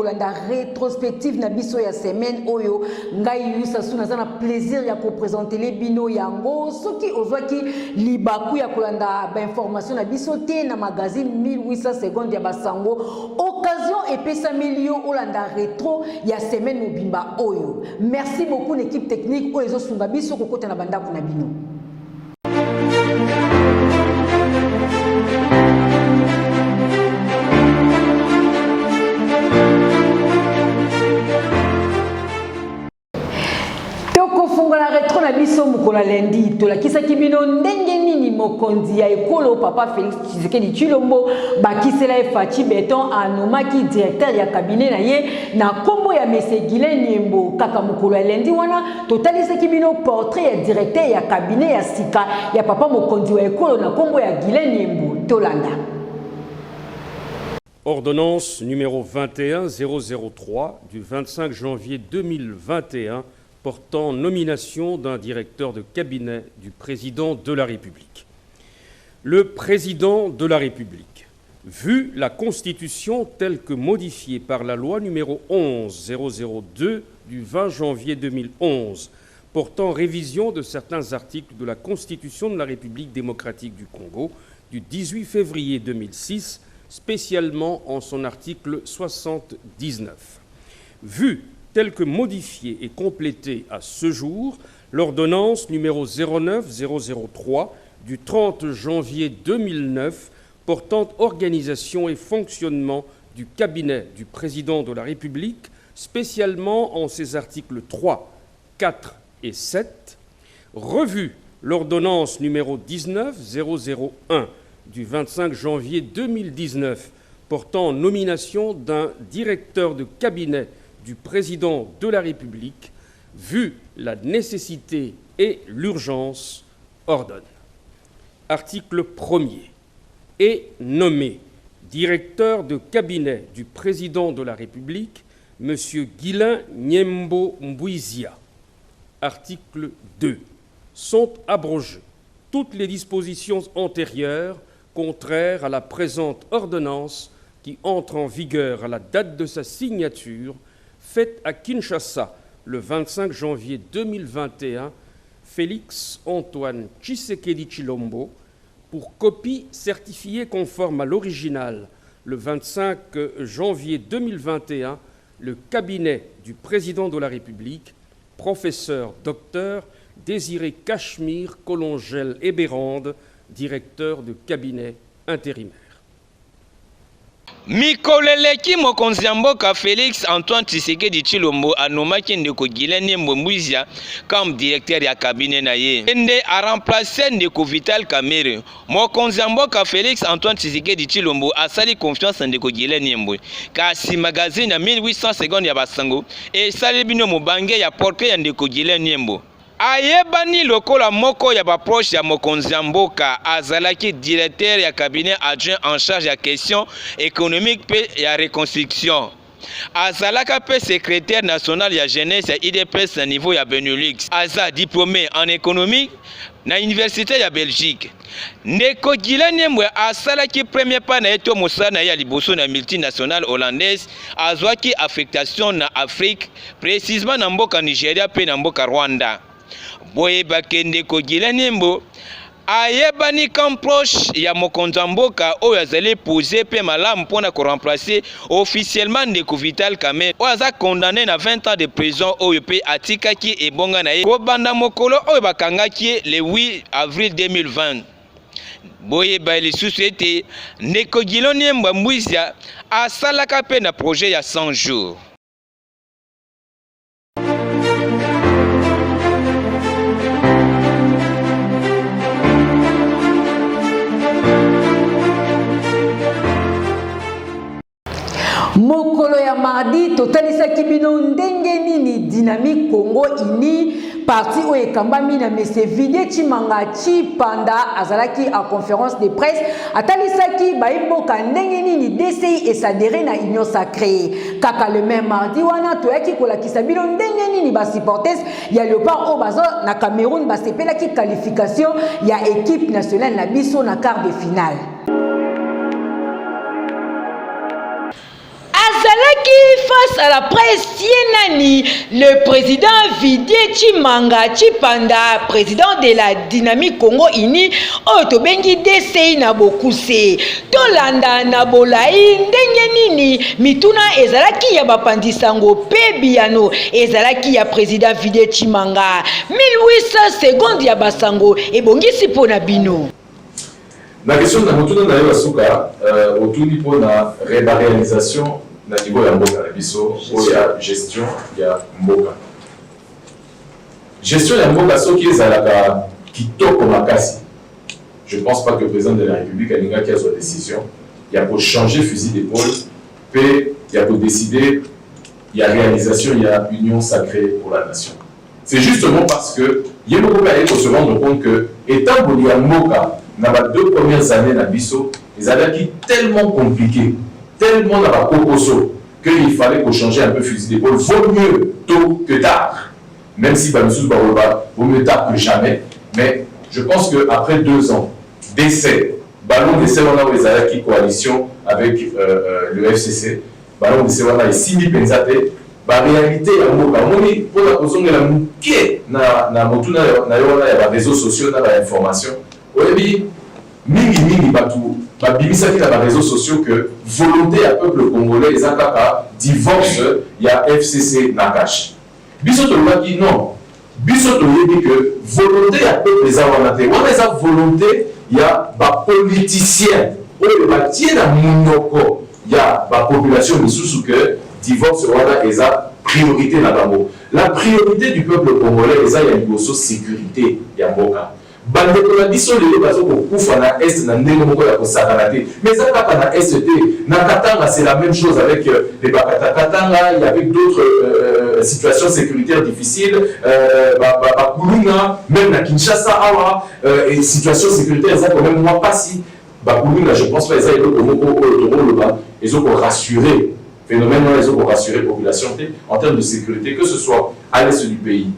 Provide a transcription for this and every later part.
kolanda rétrospective na biso ya semaine oyo ngai yusa suna zana plaisir ya ko présenter les bino yango soki ozwaki libaku ya kolanda ba information na biso te na magazine 1800 secondes ya basango occasion epesa milio olanda rétro ya semaine mobimba oyo. Merci beaucoup l'équipe technique oyo ezosunga biso kokota na bandako na bino. La rétro na biso mukola lundi to la kisa kibino ndenge nini mokonzi ya ekolo papa Félix Tshisekedi Tshilombo bakisela Fachi Beton anomaki directeur ya cabinet na ye na kombo ya Monsieur Guilain Nyembo kaka mukola lundi wana totalisa kibino portrait ya directeur ya cabinet ya sika ya papa mokonzi wa ekolo na kombo ya Guilain Nyembo tolanda. Ordonnance numéro 21003 du 25 janvier 2021 portant nomination d'un directeur de cabinet du président de la République. Le président de la République, vu la Constitution telle que modifiée par la loi numéro 11002 du 20 janvier 2011, portant révision de certains articles de la Constitution de la République démocratique du Congo du 18 février 2006, spécialement en son article 79. Vu tel que modifié et complété à ce jour, l'ordonnance numéro 09003 du 30 janvier 2009 portant organisation et fonctionnement du cabinet du président de la République, spécialement en ses articles 3, 4 et 7, revue l'ordonnance numéro 19001 du 25 janvier 2019 portant nomination d'un directeur de cabinet du président de la République, vu la nécessité et l'urgence, ordonne. Article 1er. Est nommé directeur de cabinet du président de la République, M. Guilain Nyembo Mbouizia. Article 2. Sont abrogées toutes les dispositions antérieures contraires à la présente ordonnance qui entre en vigueur à la date de sa signature faite à Kinshasa le 25 janvier 2021, Félix Antoine Tshisekedi Tshilombo, pour copie certifiée conforme à l'original le 25 janvier 2021, le cabinet du président de la République, professeur docteur Désiré Cachemire Colongel Ebérande, directeur de cabinet intérimaire. Mikoleleki mokonzi ya mboka Félix Antoine Tshisekedi Tshilombo anomaki ndeko Guilain Nyembo Mbouizia comme directeur ya cabinet na ye. Ende a remplacé ndeko Vital Kamerhe. Mokonzi ya mboka Félix Antoine Tshisekedi Tshilombo asali confiance ndeko Guilain Nyembo. Kasi magazine ya 1800 secondes ya basango esali bino mobange ya portrait ya ndeko Guilain Nyembo. Ayebani lokola moko ya baproche ya mokonzi ya mboka azalaki directeur ya cabinet adjoint en charge ya question économique pe ya reconstruction. Azalaka pe secrétaire national ya jeunesse ya IDPS na niveau ya Benelux. Aza diplômé en économie na université ya Belgique. Ndeko Guilain Nyembo asalaki premier pas na eto mosala na ya liboso na multinationale hollandaise azwaki affectation na Afrique, précisément na mboka Nigeria pe na mboka Rwanda. Boye bakende ko Guilain Nyembo ayebani comme proche ya mokonzi ya mboka oyo azali posé pe malamu mpona ko remplacer officiellement ndeko Vital Kamerhe oyo aza condamné na 20 ans de prison oyo pe atikaki ebonga na ye kobanda mokolo oyo bakangaki le 8 avril 2020. Boye ba lisusu ete ndeko Guilain Nyembo Mbouizia asalaka pe na projet ya 100 jours. Mokolo ya mardi totalisa kibino ndenge nini dynamique Congo ini parti o ekambami na Monsieur Vide Chimanga Chipanda azalaki à conférence de presse atalisaki baimboka ndenge nini DCI esadere na union sacrée kaka le même mardi wana toyaki kolakisa bino ndenge nini ba supporters ya Léopard o bazo na Cameroun basepelaki qualification ya équipe nationale na biso na quart de finale. Azalaki face à la presse, Yenani, le président Didier Tshimanga Tshipanda, président de la Dynamique Congo Uni, Otobengi DCI na Bokuse, Tolanda na Bolai, ndenge nini, mituna ezalaki ya bapandisango pe biano, ezalaki ya président Didier Tshimanga, 1800 secondes ya basango, ebongisi pona bino. La question de Motuna Nayo Asuka, autour pour la réalisation na niveau ya mboka na biso, il y a gestion ya mboka. Gestion ya mboka soki ezalaka kitoko makasi. Je ne pense pas que le président de la République a une décision. Il y a pour changer fusil d'épaule, puis il y a pour décider, il y a réalisation, il y a union sacrée pour la nation. C'est justement parce que il y a beaucoup à se rendre compte que étant boli ya mboka dans les 2 premières années na biso, ils avaient tellement compliqué, tellement dans la cocoso, qu'il fallait qu'on change un peu fusil d'épaule. Vaut mieux tôt que tard. Même si Bamsous Baroba, vaut mieux tard que jamais. Mais je pense qu'après 2 ans d'essai, ballon d'essai, on a les Alaki coalition avec le FCC, ballon d'essai, on a les 6000 Penzate. La réalité, pour la cause de la mouké, na réseaux sociaux, na information. Oui, mingi batou, babimisa qui na réseaux sociaux que volonté à peuple congolais, les akaka divorce, il y a FCC Nakash. Bisoto qui non. Bisoto dit que volonté à peuple les awanate. On les a volonté, il y a ba politicien. On les tient à monoko. Il y a ba population de sous que divorce wana est la priorité na bango. La priorité du peuple congolais est la sécurité ya mboka. Bande ko la biso le bazo ko kufa na est na ndenge moko ya ko sakanate. Mais ça pas na est na Katanga c'est la même chose avec les Bakata Katanga, il y avait d'autres situations sécuritaires difficiles, Kulunga, même na Kinshasa awa et situations sécuritaires ça quand même moi pas si Kulunga je pense pas ils ils ont rassuré phénomène ils ont rassuré la population en termes de sécurité que ce soit à l'est du pays,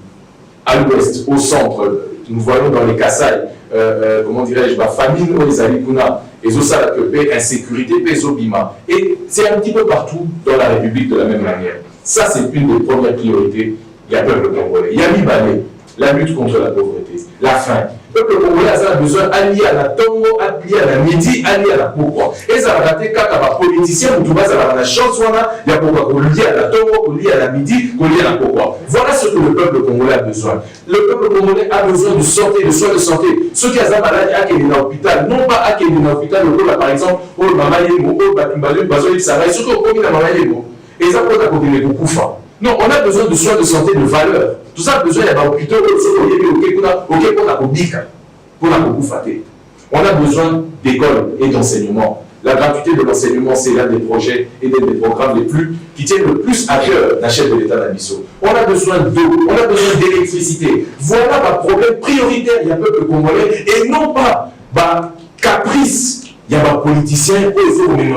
à l'ouest, au centre. Nous voyons dans les Kassai, comment dirais-je, famine ou les Alikuna, et aussi la insécurité, Bima. Et c'est un petit peu partout dans la République de la même manière. Ça, c'est une des premières priorités du peuple congolais. Il y a Libanais, la lutte contre la pauvreté, la faim. Le peuple congolais a besoin allié à la Tongo, allié à la Midi, allié à la Pourquoi. Et ça va rater quand les politiciens ou tout bas, ça va la chance, il y a pourquoi lié à la Tongo, lié à la Midi, lié à la Pourquoi. Voilà ce que le peuple congolais a besoin. Le peuple congolais a besoin de santé, de soins de santé. Ceux qui ont des maladies à Kéli dans l'hôpital, non pas à Kéli dans l'hôpital, par exemple, au Mamayemo, au Batumbalou, Bazoï, Sarah, ceux qui ont commis la Mamayemo. Et ça peut continuer beaucoup fort. Non, on a besoin de soins de santé de valeur. Tout ça a besoin d'un hôpital on a besoin d'écoles et d'enseignement. La gratuité de l'enseignement, c'est l'un des projets et des programmes les plus qui tiennent le plus à cœur la chef de l'État d'Abisso. On a besoin d'eau, on a besoin d'électricité. Voilà un problème prioritaire, il y a un peuple congolais et non pas caprice. Il y a des politiciens qui ont des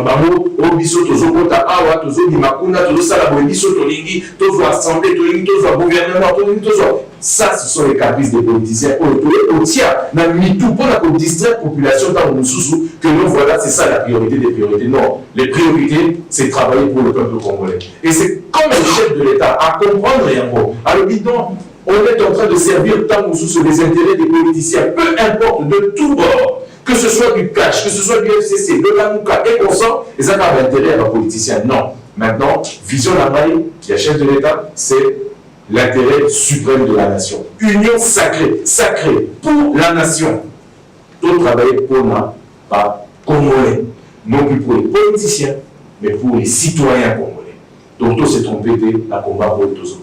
ça, ce sont les caprices des politiciens. Pour distraire la population que nous, voilà, c'est ça la priorité des priorités. Non, les priorités, c'est travailler pour le peuple congolais. Et c'est comme le chef de l'État à comprendre et alors, disons, on est en train de servir tant sous les intérêts des politiciens, peu importe, de tout bord. Que ce soit du cash, que ce soit du FCC, de la Mouka et consort, ils n'ont pas d'intérêt à la politicienne. Non. Maintenant, vision la maille, qui est chef de l'État, c'est l'intérêt suprême de la nation. Union sacrée, sacrée pour la nation. Tout travailler pour moi, pas congolais. Non plus pour les politiciens, mais pour les citoyens congolais. Donc tout s'est trompé à combat pour tous autres.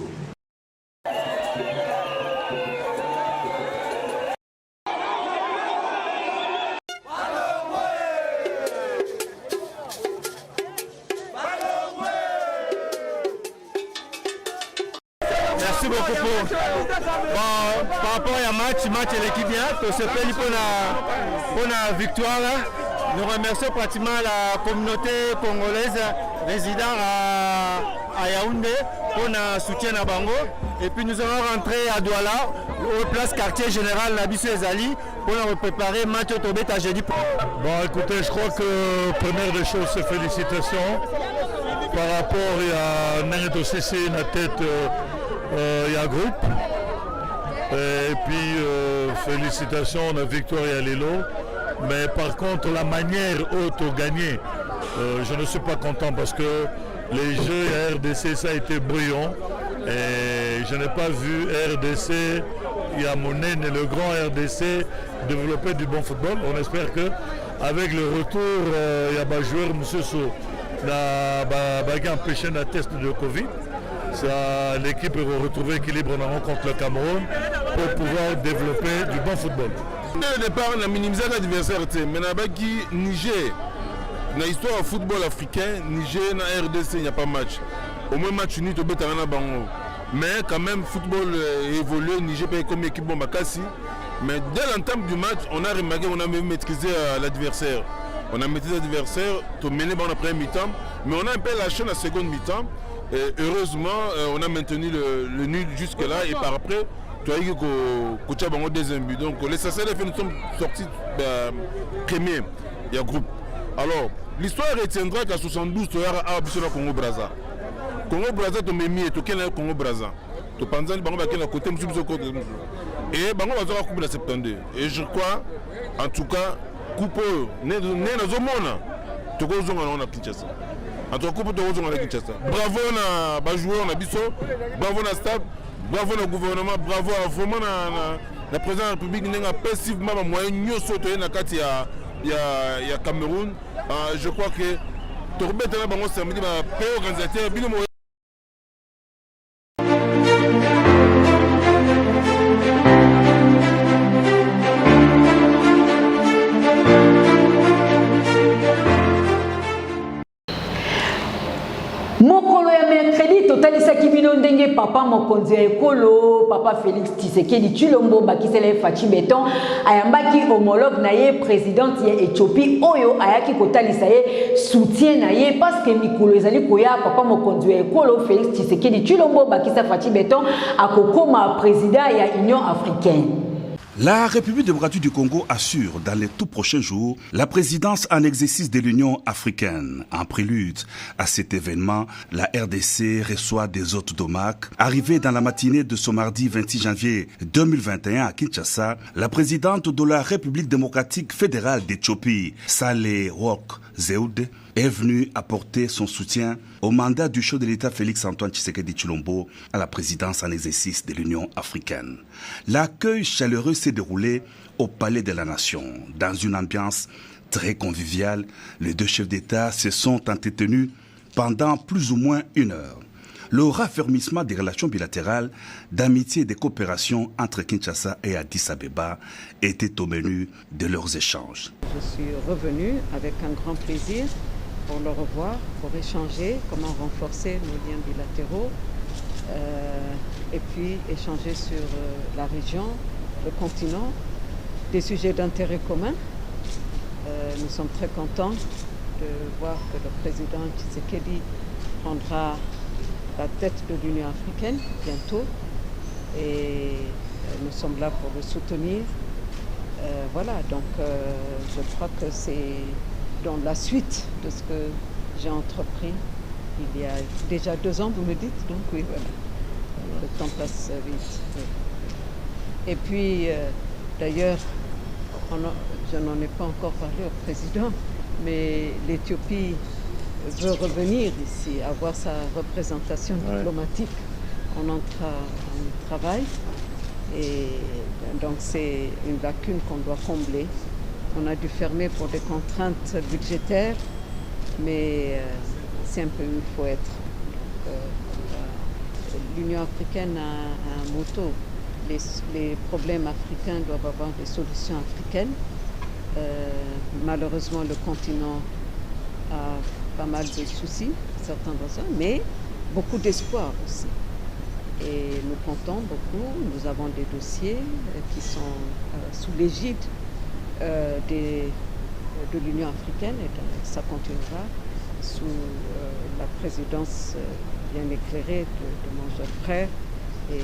Merci beaucoup par rapport à match de l'équipe bien, pour se faire pour la victoire. Nous remercions pratiquement la communauté congolaise résidant à Yaoundé pour le soutien à Bango. Et puis nous allons rentrer à Douala, au place quartier général Nabisso Ezali, pour nous préparer le match au Tobet à jeudi. Bon, écoutez, je crois que première des choses, c'est félicitations. par rapport à Neneto CC, la tête, il y a groupe. Et puis, félicitations à la victoire et à Lilo. Mais par contre, la manière haute au gagné, je ne suis pas content parce que les jeux à RDC, ça a été brillant. Et je n'ai pas vu RDC, Yamounene et le grand RDC développer du bon football. On espère qu'avec le retour, il y a un joueur, M. So, qui a empêché un test de Covid. L'équipe va retrouver l'équilibre contre le Cameroun pour pouvoir développer du bon football. Dès le départ, on a minimisé l'adversaire, mais avec Niger, dans l'histoire du football africain, Niger et RDC, il n'y a pas de match. Au moins match uni, tu peux bango. Mais quand même, football évolue, Niger paye comme équipe Bombakassi. Mais dès l'entame du match, on a remarqué, on a même maîtrisé l'adversaire. On a maîtrisé l'adversaire, tu mené dans la première mi-temps, mais on a un peu lâché la seconde mi-temps. Et heureusement, on a maintenu le nul jusque-là et par après, tu as eu que deuxième but. Donc les SACLF, nous sommes sortis premiers, il y a groupe. Alors, l'histoire retiendra qu'à 72, tu as le Congo-Brazza. Congo-Brazza, tu as mis et tu as Congo-Brazza. Tu penses que tu as côté et Bango va avoir coupe de 72. Et je crois, en tout cas, coupe, né dans le monde, tu as Kinshasa. En tout cas, bravo à joueur, à Bisso, bravo à staff, bravo au gouvernement, bravo à vraiment la présidente de la République qui a passivement moyen de sauter dans le Cameroun. Je crois que tu as samedi, le organisateur, mokolo ya mercredi totalisaki bino ndenge papa mokonzi ya ekolo papa Félix Tshisekedi Tshilombo bakisela Fachi Beton ayambaki homologue na ye présidente ya Éthiopie oyo ayaki kotalisa ye soutien na ye parce que mikolo ezali koya papa mokonzi ya ekolo Félix Tshisekedi Tshilombo bakisa Fachi Beton akokoma président ya Union africaine. La République démocratique du Congo assure dans les tout prochains jours la présidence en exercice de l'Union africaine. En prélude à cet événement, la RDC reçoit des hôtes d'OMAC. Arrivée dans la matinée de ce mardi 26 janvier 2021 à Kinshasa, la présidente de la République démocratique fédérale d'Éthiopie, Saleh Work Zewde, est venue apporter son soutien au mandat du chef de l'État Félix-Antoine Tshisekedi Tshilombo à la présidence en exercice de l'Union africaine. L'accueil chaleureux s'est déroulé au Palais de la Nation. Dans une ambiance très conviviale, les deux chefs d'État se sont entretenus pendant plus ou moins une heure. Le raffermissement des relations bilatérales, d'amitié et de coopération entre Kinshasa et Addis Abeba était au menu de leurs échanges. Je suis revenu avec un grand plaisir pour le revoir, pour échanger, comment renforcer nos liens bilatéraux et puis échanger sur la région, le continent, des sujets d'intérêt commun. Nous sommes très contents de voir que le président Tshisekedi prendra la tête de l'Union africaine bientôt et nous sommes là pour le soutenir. Voilà, donc je crois que c'est dans la suite de ce que j'ai entrepris il y a déjà 2 ans, vous me dites, donc oui, voilà, le temps passe vite. Oui. Et puis, d'ailleurs, je n'en ai pas encore parlé au président, mais l'Éthiopie veut revenir ici, avoir sa représentation diplomatique. On en travaille et donc c'est une lacune qu'on doit combler. On a dû fermer pour des contraintes budgétaires, mais c'est un peu où il faut être. L'Union africaine a un motto. Les problèmes africains doivent avoir des solutions africaines. Malheureusement, le continent a pas mal de soucis, certains besoins, mais beaucoup d'espoir aussi. Et nous comptons beaucoup, nous avons des dossiers qui sont sous l'égide de l'Union africaine et ça continuera sous la présidence bien éclairée de mon jeune frère et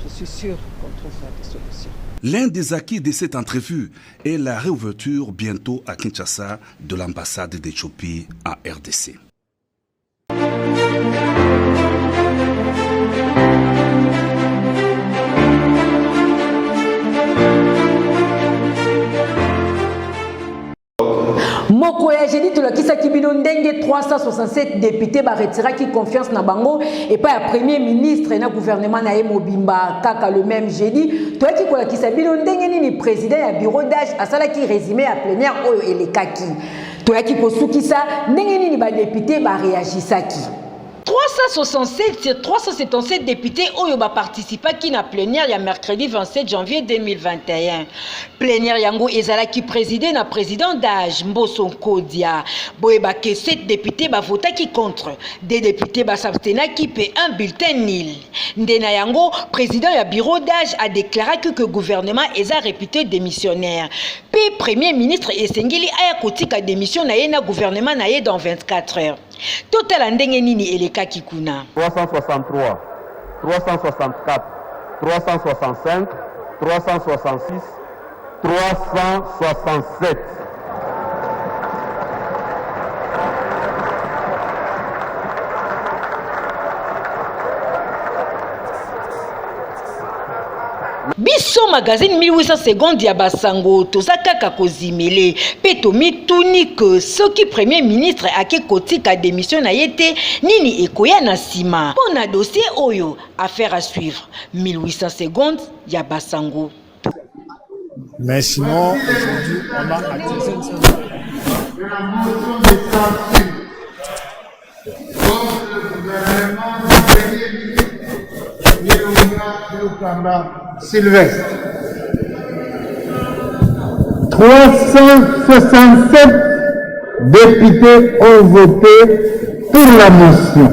je suis sûr qu'on trouvera des solutions. L'un des acquis de cette entrevue est la réouverture bientôt à Kinshasa de l'ambassade d'Éthiopie en RDC. toyelisaki bino ndenge 367 députés baretiraki confiance na bango et pas ya premier ministre na gouvernement na ye mobimba kaka le même jeudi toyaki kolakisa bino ndenge nini président ya bureau d'âge asalaki résumé ya plénière oyo elekaki toyaki kosukisa ndenge nini ba député ba réagisaki 367 sur 377 députés oyo ba participa ki na plénière ya mercredi 27 janvier 2021. Plénière yango ezalaki président na président d'âge Mbosso Nkodia. Boye ba ke 7 députés ba votaki contre, des députés ba s'abstenaki pe un bulletin nul. Ndena yango président ya bureau d'âge a déclaré que gouvernement eza réputé démissionnaire. Puis premier ministre esengeli aya kotika démission na ye na gouvernement na ye dans 24 heures. Total ndenge nini eleka kikuna 363, 364, 365, 366, 367. Biso magazine 1800 secondes ya basango tozakaka kozimele peto mituni que soki premier ministre ake kotika démission na yete nini ekoya na sima pona dossier oyo affaire à suivre 1800 secondes ya basango. Mais sinon aujourd'hui on a atteint Sylvestre. 367 députés ont voté pour la motion.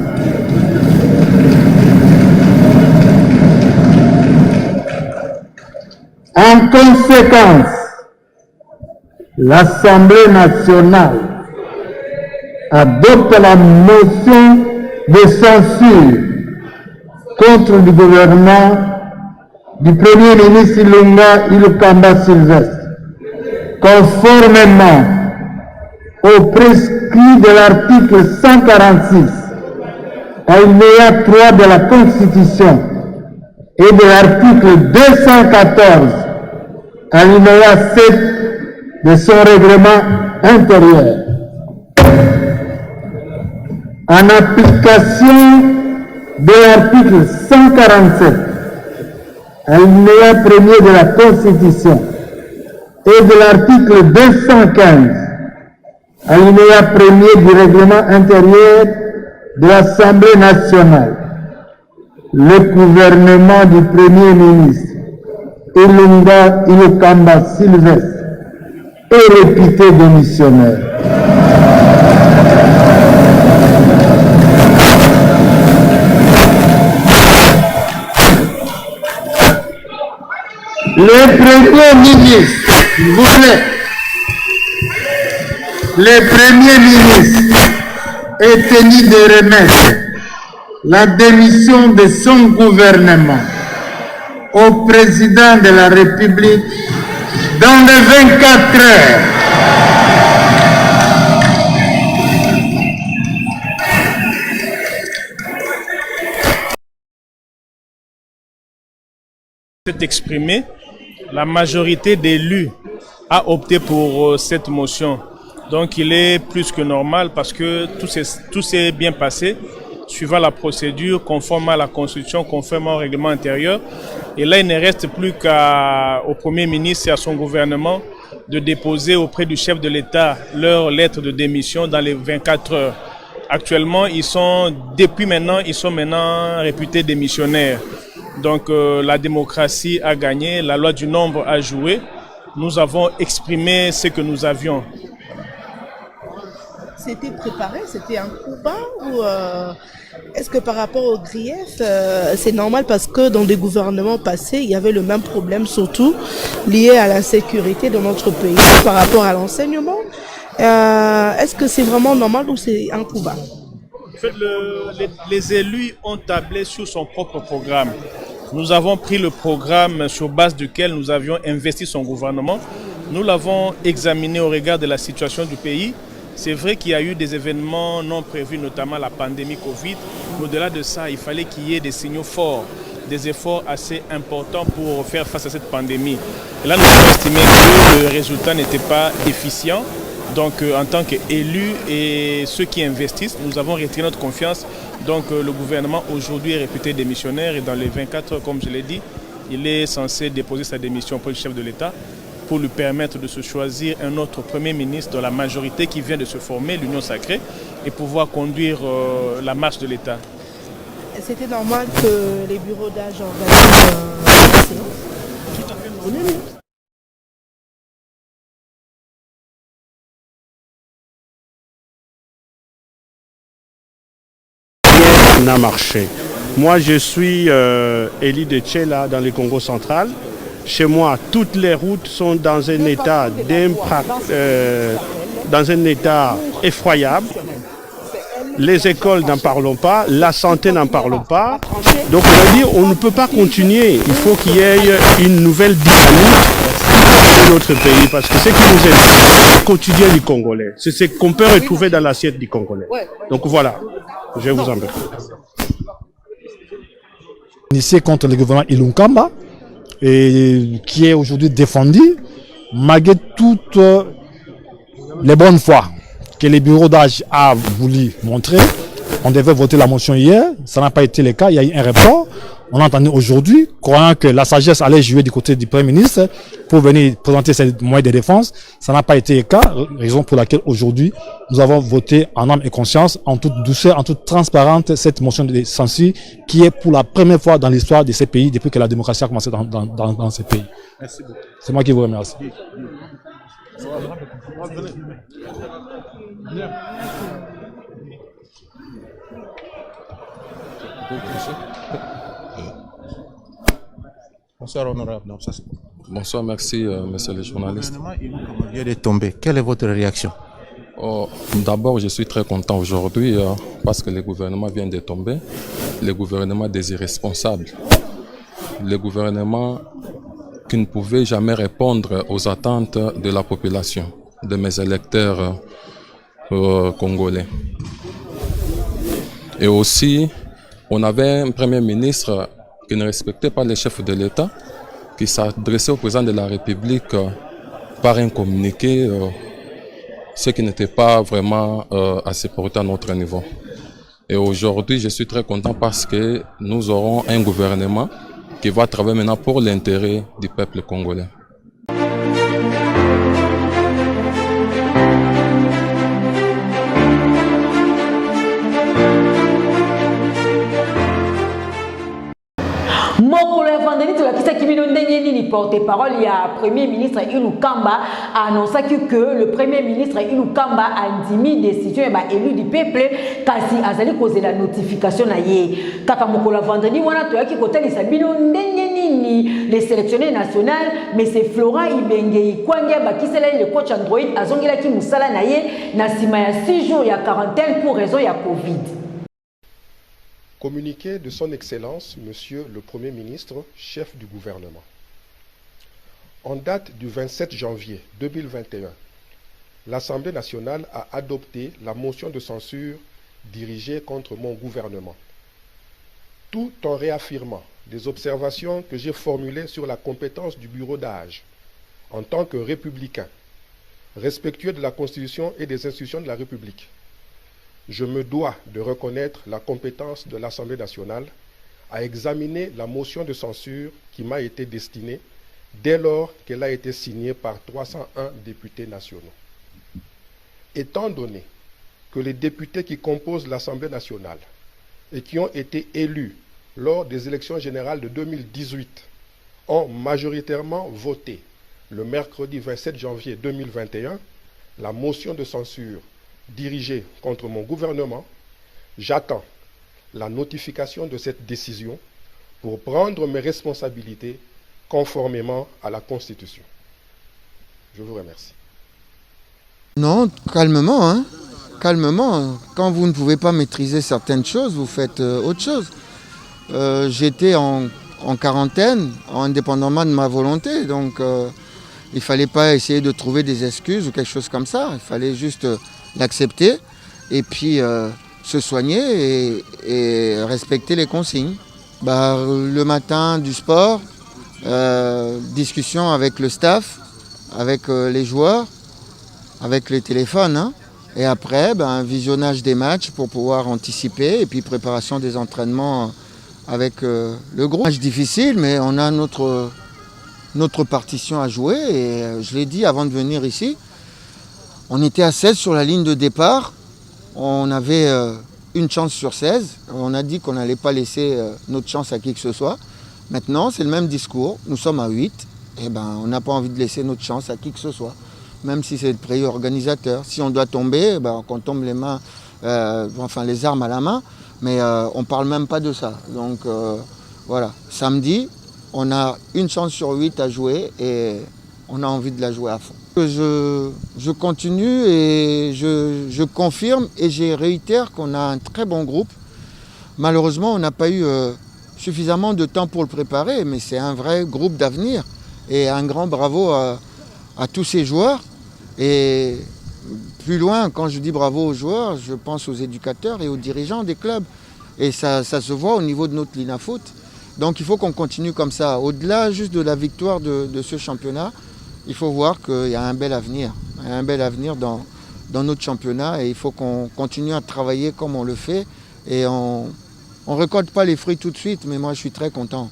En conséquence, l'Assemblée nationale adopte la motion de censure contre le gouvernement du Premier ministre Ilunga Ilukamba Sylvestre, conformément au prescrit de l'article 146, alinéa 3 de la Constitution et de l'article 214, alinéa 7 de son règlement intérieur. En application de l'article 147, alinéa 1er de la Constitution et de l'article 215, alinéa 1er du règlement intérieur de l'Assemblée nationale, le gouvernement du Premier ministre Ilunga Ilukamba Sylvestre est réputé démissionnaire. Le Premier ministre, s'il vous plaît, le Premier ministre est tenu de remettre la démission de son gouvernement au président de la République dans les 24 heures. s'est exprimé. La majorité d'élus a opté pour cette motion. Donc il est plus que normal parce que tout s'est bien passé, suivant la procédure, conforme à la Constitution, conforme au règlement intérieur. Et là, il ne reste plus qu'au Premier ministre et à son gouvernement de déposer auprès du chef de l'État leur lettre de démission dans les 24 heures. Actuellement, ils sont maintenant réputés démissionnaires. Donc la démocratie a gagné, la loi du nombre a joué. Nous avons exprimé ce que nous avions. C'était préparé, c'était un coup bas ou est-ce que par rapport au grief, c'est normal parce que dans des gouvernements passés, il y avait le même problème, surtout lié à l'insécurité de notre pays par rapport à l'enseignement. Est-ce que c'est vraiment normal ou c'est un coup bas? En fait, les élus ont tablé sur son propre programme. Nous avons pris le programme sur base duquel nous avions investi son gouvernement. Nous l'avons examiné au regard de la situation du pays. C'est vrai qu'il y a eu des événements non prévus, notamment la pandémie Covid. Au-delà de ça, il fallait qu'il y ait des signaux forts, des efforts assez importants pour faire face à cette pandémie. Et là, nous avons estimé que le résultat n'était pas efficient. Donc en tant qu'élus et ceux qui investissent, nous avons retiré notre confiance. Donc le gouvernement aujourd'hui est réputé démissionnaire et dans les 24 heures, comme je l'ai dit, il est censé déposer sa démission pour le chef de l'État pour lui permettre de se choisir un autre Premier ministre dans la majorité qui vient de se former, l'Union sacrée, et pouvoir conduire la marche de l'État. C'était normal que les bureaux d'âge organisent une séance. Tout à fait normal. N'a marché. Moi, je suis Élie de Tchela dans le Congo central. Chez moi, toutes les routes sont dans un état effroyable. Les écoles n'en parlons pas, la santé n'en parle pas. Donc on va dire, on ne peut pas continuer. Il faut qu'il y ait une nouvelle dynamique dans notre pays parce que ce qui nous est c'est le quotidien du Congolais. C'est ce qu'on peut retrouver dans l'assiette du Congolais. Donc voilà, je vous en prie. Initié contre le gouvernement Ilunkamba et qui est aujourd'hui défendu malgré toutes les bonnes fois que les bureaux d'âge a voulu montrer. On devait voter la motion hier, ça n'a pas été le cas, il y a eu un report. On a entendu aujourd'hui, croyant que la sagesse allait jouer du côté du Premier ministre pour venir présenter ses moyens de défense. Ça n'a pas été le cas, raison pour laquelle aujourd'hui nous avons voté en âme et conscience, en toute douceur, en toute transparence, cette motion de censure qui est pour la première fois dans l'histoire de ces pays depuis que la démocratie a commencé dans ces pays. Merci beaucoup. C'est moi qui vous remercie. Bonsoir honorable. Bonsoir, merci monsieur le journaliste. Le gouvernement vient de tomber. Quelle est votre réaction? D'abord, je suis très content aujourd'hui parce que le gouvernement vient de tomber. Le gouvernement des irresponsables. Le gouvernement qui ne pouvait jamais répondre aux attentes de la population, de mes électeurs congolais. Et aussi, on avait un Premier ministre qui ne respectait pas les chefs de l'État, qui s'adressait au président de la République par un communiqué, ce qui n'était pas vraiment assez porté à notre niveau. Et aujourd'hui, je suis très content parce que nous aurons un gouvernement qui va travailler maintenant pour l'intérêt du peuple congolais. mokolo ya vendredi tolakisaki bino ndenge nini porte-parole ya premier ministre Ilukamba annonçaki que le premier ministre Ilukamba andimi décision ya baélu du peuple kasi azali kozela notification na ye kaka mokolo ya vendredi wana toyaki kotalisa bino ndenge nini les sélectionnés national mais c'est Florent Ibenge Ikwangia bakiseleli le coach Android azongelaki musala na ye na sima ya 6 jours ya quarantaine pour raison ya Covid. Communiqué de son Excellence, Monsieur le Premier ministre, chef du gouvernement. En date du 27 janvier 2021, l'Assemblée nationale a adopté la motion de censure dirigée contre mon gouvernement. Tout en réaffirmant des observations que j'ai formulées sur la compétence du bureau d'âge en tant que républicain, respectueux de la Constitution et des institutions de la République, je me dois de reconnaître la compétence de l'Assemblée nationale à examiner la motion de censure qui m'a été destinée dès lors qu'elle a été signée par 301 députés nationaux. Étant donné que les députés qui composent l'Assemblée nationale et qui ont été élus lors des élections générales de 2018 ont majoritairement voté le mercredi 27 janvier 2021 la motion de censure dirigée contre mon gouvernement, j'attends la notification de cette décision pour prendre mes responsabilités conformément à la Constitution. Je vous remercie. Non, calmement, hein. Calmement. Quand vous ne pouvez pas maîtriser certaines choses, vous faites autre chose. J'étais en quarantaine, indépendamment de ma volonté, donc il ne fallait pas essayer de trouver des excuses ou quelque chose comme ça. Il fallait juste l'accepter et puis se soigner et respecter les consignes. Le matin du sport, discussion avec le staff, avec les joueurs avec les téléphones. Hein. Et après, visionnage des matchs pour pouvoir anticiper et puis préparation des entraînements avec le groupe. Match difficile, mais on a notre partition à jouer. Et je l'ai dit avant de venir ici, on était à 16 sur la ligne de départ. On avait une chance sur 16. On a dit qu'on n'allait pas laisser notre chance à qui que ce soit. Maintenant, c'est le même discours. Nous sommes à 8. Et on n'a pas envie de laisser notre chance à qui que ce soit. Même si c'est le pays organisateur. Si on doit tomber, qu'on tombe les mains, les armes à la main. Mais on ne parle même pas de ça. Donc voilà, samedi, on a une chance sur 8 à jouer et on a envie de la jouer à fond. Je continue et je confirme et je réitère qu'on a un très bon groupe. Malheureusement, on n'a pas eu suffisamment de temps pour le préparer, mais c'est un vrai groupe d'avenir. Et un grand bravo à tous ces joueurs. Et plus loin, quand je dis bravo aux joueurs, je pense aux éducateurs et aux dirigeants des clubs. Et ça se voit au niveau de notre Lina Foot. Donc il faut qu'on continue comme ça. Au-delà juste de la victoire de ce championnat, il faut voir qu'il y a un bel avenir. Il y a un bel avenir dans notre championnat et il faut qu'on continue à travailler comme on le fait. Et on ne récolte pas les fruits tout de suite, mais moi je suis très content.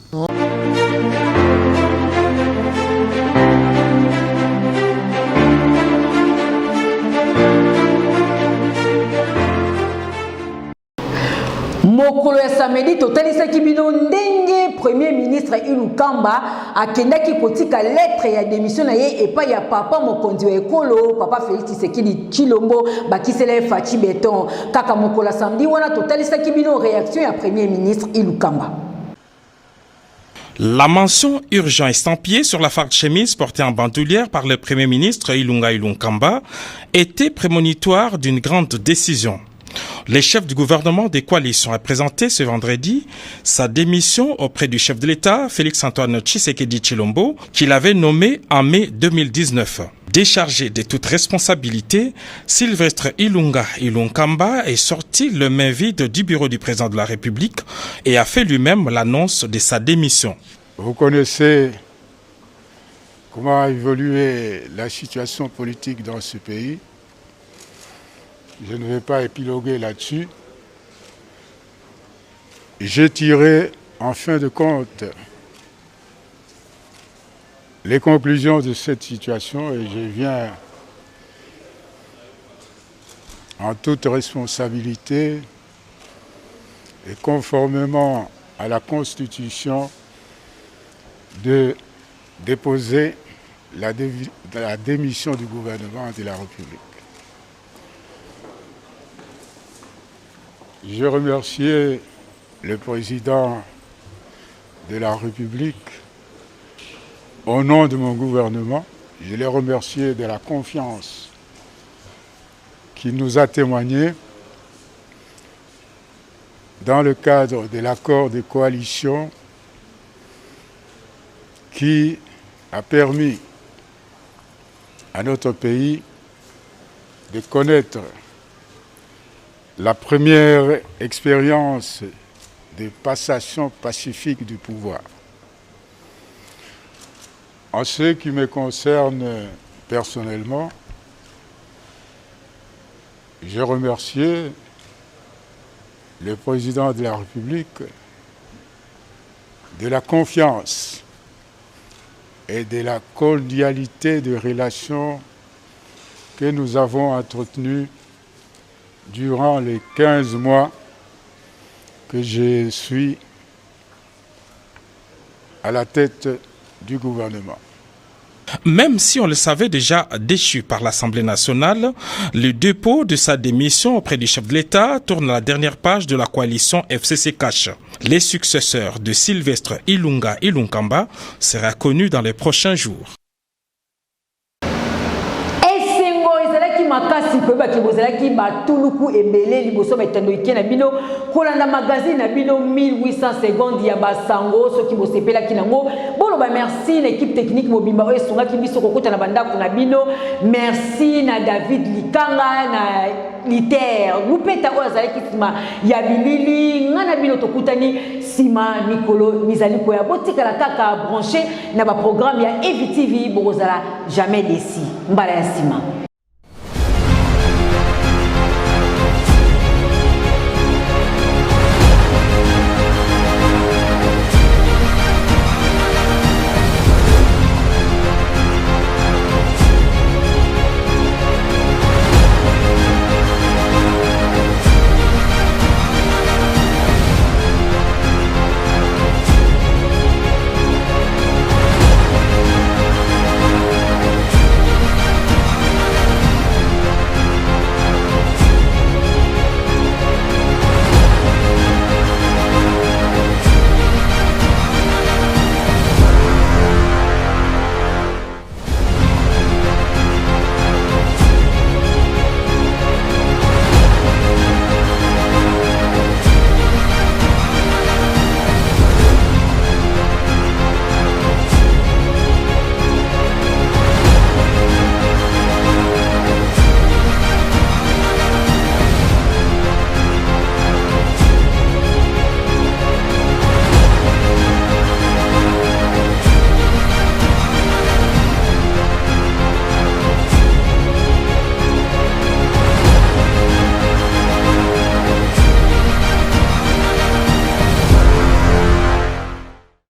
mokolo ya samedi totalisaki bino ndenge premier ministre Ilukamba akendaki kotika lettre ya démission na ye epai ya papa mokonzi wa ekolo papa Félix Tshisekedi Tshilombo bakisela Fachi Beton kaka mokolo ya samedi wana totalisaki bino réaction ya premier ministre Ilukamba. La mention urgent estampillée sur la farde chemise portée en bandoulière par le premier ministre Ilunga Ilunkamba était prémonitoire d'une grande décision. Le chef du gouvernement des coalitions a présenté ce vendredi sa démission auprès du chef de l'État, Félix-Antoine Tshisekedi Tshilombo, qu'il avait nommé en mai 2019. Déchargé de toute responsabilité, Sylvestre Ilunga Ilunkamba est sorti le main vide du bureau du président de la République et a fait lui-même l'annonce de sa démission. Vous connaissez comment a évolué la situation politique dans ce pays. Je ne vais pas épiloguer là-dessus. J'ai tiré en fin de compte les conclusions de cette situation et je viens en toute responsabilité et conformément à la Constitution de déposer la démission du gouvernement de la République. Je remercie le président de la République au nom de mon gouvernement. Je l'ai remercié de la confiance qu'il nous a témoignée dans le cadre de l'accord de coalition qui a permis à notre pays de connaître la première expérience de passation pacifique du pouvoir. En ce qui me concerne personnellement, je remercie le président de la République de la confiance et de la cordialité de relations que nous avons entretenues durant les 15 mois que je suis à la tête du gouvernement. Même si on le savait déjà déchu par l'Assemblée nationale, le dépôt de sa démission auprès du chef de l'État tourne à la dernière page de la coalition FCC Cash. Les successeurs de Sylvestre Ilunga Ilunkamba sera connu dans les prochains jours. makasi koyeba ki bozalaki batuluku ebele liboso metando ike na bino kolanda magazine na bino 1800 secondes ya basango soki bosepelaki nango boloba merci na équipe technique mobimba oyo esungaki biso kokota na bandako na bino merci na David Likanga na Liter lupeta oyo azalaki sima ya bilili nga na bino tokutani sima mikolo mizali koya botikala kaka branché na ba programme ya EVTV bozala jamais déçu mbala ya sima.